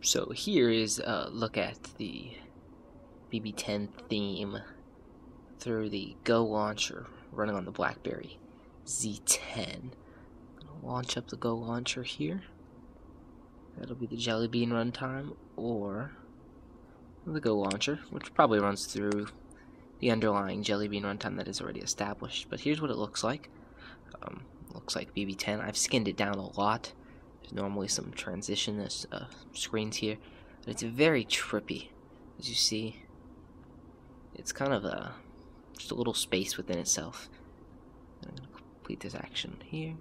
So here is a look at the BB10 theme through the GoLauncher running on the BlackBerry Z10. I'll launch up the GoLauncher here. That'll be the Jelly Bean runtime, or the GoLauncher, which probably runs through the underlying Jelly Bean runtime that is already established. But here's what it looks like. Looks like BB10. I've skinned it down a lot. There's normally some transition screens here, but it's very trippy. As you see, it's kind of just a little space within itself. I'm going to complete this action here.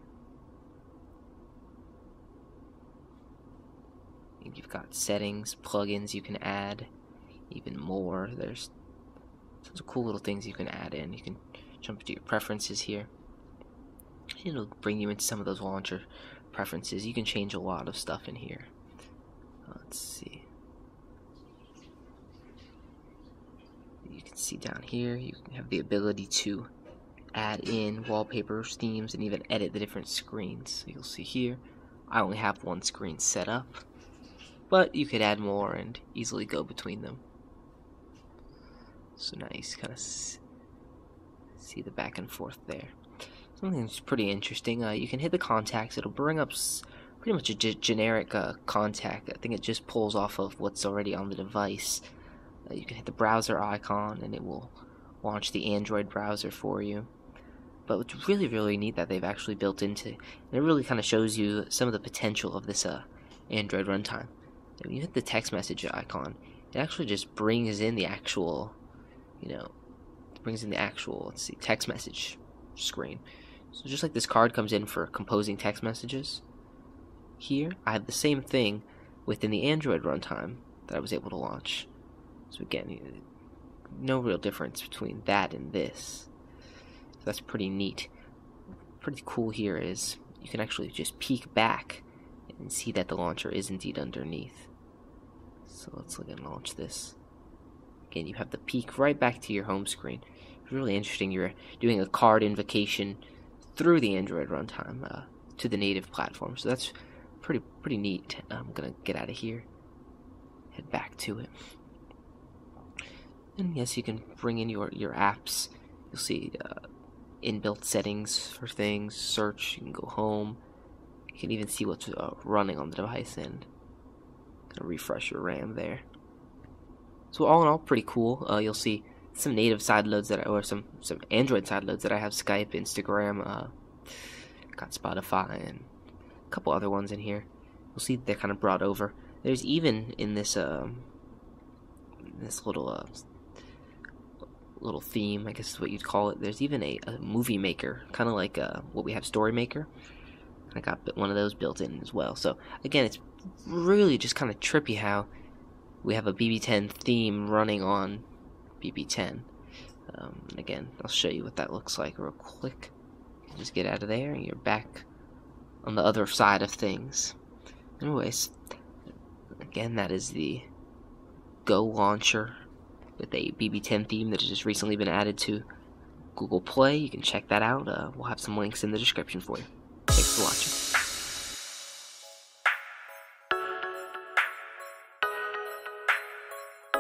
You've got settings, plugins you can add, even more. There's tons of cool little things you can add in. You can jump to your preferences here. It'll bring you into some of those launcher preferences. You can change a lot of stuff in here. Let's see. You can see down here, you have the ability to add in wallpapers, themes, and even edit the different screens. So you'll see here, I only have one screen set up, but you could add more and easily go between them. So now you kind of see the back and forth there. Something that's pretty interesting, you can hit the contacts. It'll bring up pretty much a generic contact. I think it just pulls off of what's already on the device. You can hit the browser icon and it will launch the Android browser for you. But what's really, really neat that they've actually built into, and it really kind of shows you some of the potential of this Android runtime. When you hit the text message icon, it actually just brings in the actual, let's see, text message screen. So just like this card comes in for composing text messages, here I have the same thing within the Android runtime that I was able to launch. So again, no real difference between that and this. So that's pretty neat. Pretty cool here is you can actually just peek back and see that the launcher is indeed underneath. So let's look and launch this. Again, you have the peek right back to your home screen. It's really interesting. You're doing a card invocation through the Android runtime to the native platform. So that's pretty neat. I'm gonna get out of here, head back to it. And yes, you can bring in your apps. You'll see inbuilt settings for things, search, you can go home. You can even see what's running on the device and kind of refresh your RAM there. So all in all, pretty cool. You'll see some native side loads or some Android side loads that I have: Skype, Instagram, got Spotify, and a couple other ones in here. You'll see they're kind of brought over. There's even in this this little theme, I guess is what you'd call it. There's even a movie maker, kind of like what we have Story Maker. I got one of those built in as well. So again, it's really just kind of trippy how we have a BB10 theme running on BB10. Again, I'll show you what that looks like real quick. Just get out of there and you're back on the other side of things. Anyways, again, that is the GoLauncher with a BB10 theme that has just recently been added to Google Play. You can check that out. We'll have some links in the description for you. Thanks for watching.